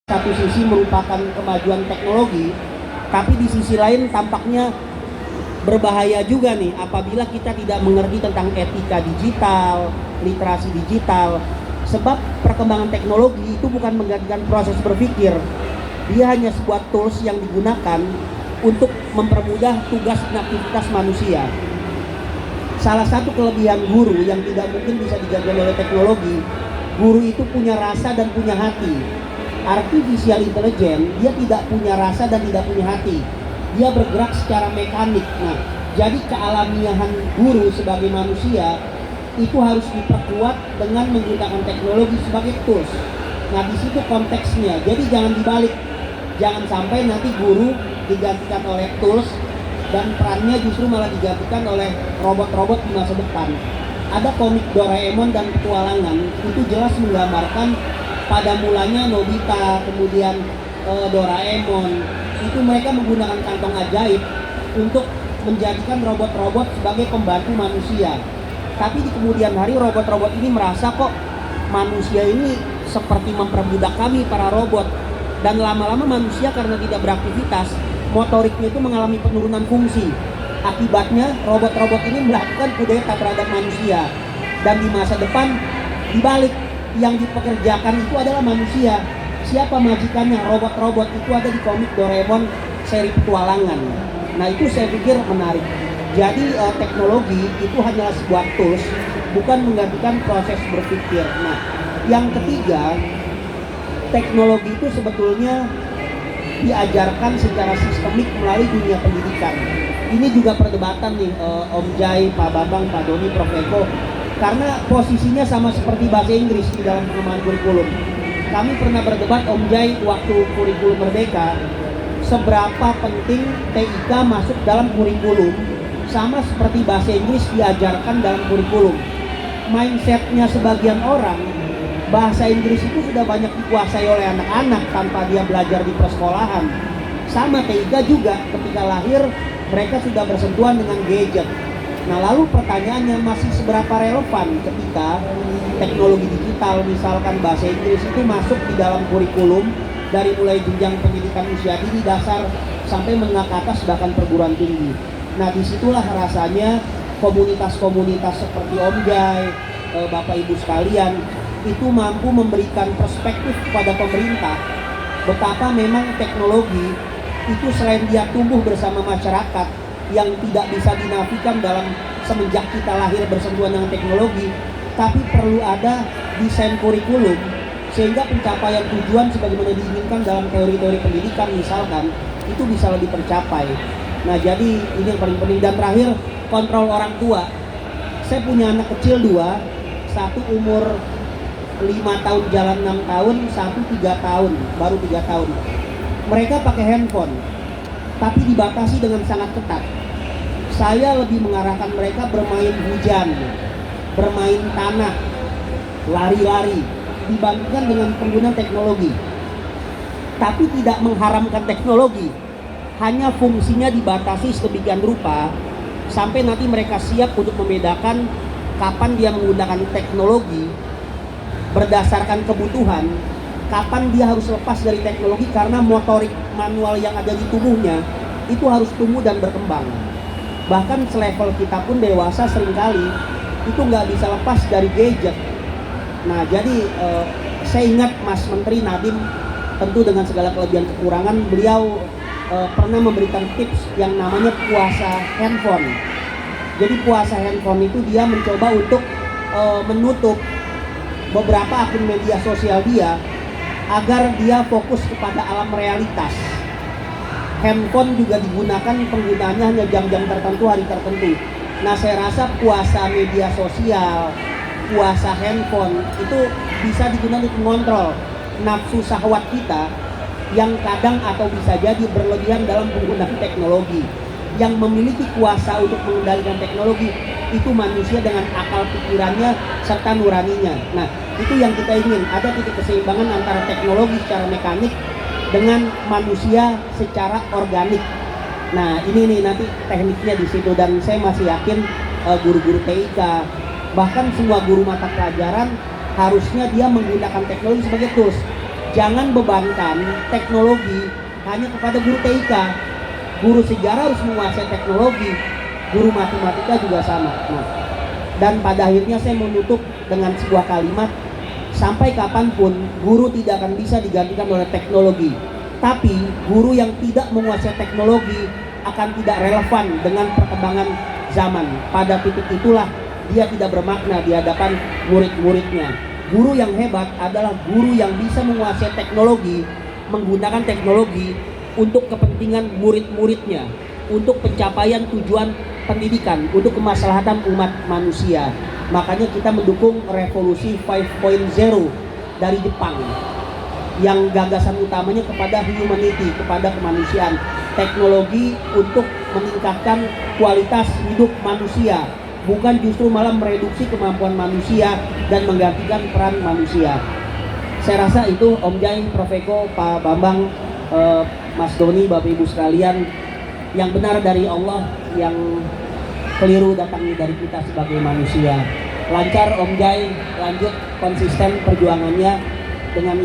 Satu sisi merupakan kemajuan teknologi, tapi di sisi lain tampaknya berbahaya juga nih apabila kita tidak mengerti tentang etika digital, literasi digital. Sebab perkembangan teknologi itu bukan menggantikan proses berpikir. Dia hanya sebuah tools yang digunakan untuk mempermudah tugas dan aktivitas manusia. Salah satu kelebihan guru yang tidak mungkin bisa digantikan oleh teknologi, guru itu punya rasa dan punya hati. Artificial intelligence, dia tidak punya rasa dan tidak punya hati. Dia bergerak secara mekanik. Nah, jadi kealamiahan guru sebagai manusia itu harus diperkuat dengan menggunakan teknologi sebagai tools. Nah, di situ konteksnya. Jadi jangan dibalik. Jangan sampai nanti guru digantikan oleh tools dan perannya justru malah digantikan oleh robot-robot di masa depan. Ada komik Doraemon dan Petualangan, itu jelas menggambarkan pada mulanya Nobita, kemudian Doraemon, itu mereka menggunakan kantong ajaib untuk menjadikan robot-robot sebagai pembantu manusia. Tapi di kemudian hari robot-robot ini merasa kok manusia ini seperti memperbudak kami para robot. Dan lama-lama manusia karena tidak beraktivitas, motoriknya itu mengalami penurunan fungsi. Akibatnya robot-robot ini melakukan kudeta terhadap manusia. Dan di masa depan dibalik, yang dipekerjakan itu adalah manusia. Siapa majikannya? Robot-robot itu ada di komik Doraemon seri Petualangan. Nah, itu saya pikir menarik. Jadi teknologi itu hanyalah sebuah tools, bukan menggantikan proses berpikir. Nah, yang ketiga, teknologi itu sebetulnya diajarkan secara sistemik melalui dunia pendidikan. Ini juga perdebatan nih, Om Jai, Pak Bambang, Pak Doni, Prof Eko, karena posisinya sama seperti bahasa Inggris di dalam pengembangan kurikulum. Kami pernah berdebat, Om Jai, waktu kurikulum Merdeka, seberapa penting TIK masuk dalam kurikulum sama seperti bahasa Inggris diajarkan dalam kurikulum. Mindsetnya sebagian orang, bahasa Inggris itu sudah banyak dikuasai oleh anak-anak tanpa dia belajar di persekolahan. Sama TIK juga, ketika lahir mereka sudah bersentuhan dengan gadget. Nah, lalu pertanyaannya, masih seberapa relevan ketika teknologi digital, misalkan bahasa Inggris itu masuk di dalam kurikulum dari mulai jenjang pendidikan usia dini dasar sampai menengah ke atas bahkan perguruan tinggi. Nah, disitulah rasanya komunitas-komunitas seperti Om Jai, Bapak Ibu sekalian, itu mampu memberikan perspektif kepada pemerintah betapa memang teknologi itu selain dia tumbuh bersama masyarakat yang tidak bisa dinafikan dalam semenjak kita lahir bersentuhan dengan teknologi, tapi perlu ada desain kurikulum sehingga pencapaian tujuan sebagaimana diinginkan dalam teori-teori pendidikan misalkan itu bisa lebih tercapai. Nah, jadi ini yang paling penting. Dan terakhir, kontrol orang tua. Saya punya anak kecil dua, satu umur 5 tahun jalan 6 tahun, satu 3 tahun, baru 3 tahun. Mereka pakai handphone, tapi dibatasi dengan sangat ketat. Saya lebih mengarahkan mereka bermain hujan, bermain tanah, lari-lari, dibandingkan dengan penggunaan teknologi. Tapi tidak mengharamkan teknologi, hanya fungsinya dibatasi sedemikian rupa sampai nanti mereka siap untuk membedakan kapan dia menggunakan teknologi berdasarkan kebutuhan, kapan dia harus lepas dari teknologi karena motorik manual yang ada di tubuhnya itu harus tumbuh dan berkembang. Bahkan selevel kita pun dewasa seringkali itu nggak bisa lepas dari gadget. Nah, jadi saya ingat Mas Menteri Nadiem, tentu dengan segala kelebihan kekurangan, beliau pernah memberikan tips yang namanya puasa handphone. Jadi puasa handphone itu dia mencoba untuk menutup beberapa akun media sosial dia agar dia fokus kepada alam realitas. Handphone juga digunakan penggunaannya hanya jam-jam tertentu, hari tertentu. Nah, saya rasa puasa media sosial, puasa handphone itu bisa digunakan untuk mengontrol nafsu syahwat kita yang kadang atau bisa jadi berlebihan dalam penggunaan teknologi. Yang memiliki kuasa untuk mengendalikan teknologi itu manusia dengan akal pikirannya serta nuraninya. Nah, itu yang kita ingin, ada titik keseimbangan antara teknologi secara mekanik dengan manusia secara organik. Nah, ini nih nanti tekniknya di situ, dan saya masih yakin guru-guru TIK, bahkan semua guru mata pelajaran harusnya dia menggunakan teknologi sebagai tools. Jangan bebankan teknologi hanya kepada guru TIK. Guru sejarah harus menguasai teknologi, guru matematika juga sama. Nah, dan pada akhirnya saya menutup dengan sebuah kalimat, sampai kapanpun guru tidak akan bisa digantikan oleh teknologi. Tapi guru yang tidak menguasai teknologi akan tidak relevan dengan perkembangan zaman. Pada titik itulah dia tidak bermakna di hadapan murid-muridnya. Guru yang hebat adalah guru yang bisa menguasai teknologi, menggunakan teknologi untuk kepentingan murid-muridnya, untuk pencapaian tujuan pendidikan, untuk kemaslahatan umat manusia. Makanya kita mendukung revolusi 5.0 dari Jepang yang gagasan utamanya kepada humanity, kepada kemanusiaan, teknologi untuk meningkatkan kualitas hidup manusia, bukan justru malah mereduksi kemampuan manusia dan menggantikan peran manusia. Saya rasa itu Om Jai, Prof Eko, Pak Bambang, Mas Doni, Bapak Ibu sekalian, yang benar dari Allah, yang keliru datangnya dari kita sebagai manusia. Lancar Om Jai, lanjut konsisten perjuangannya dengan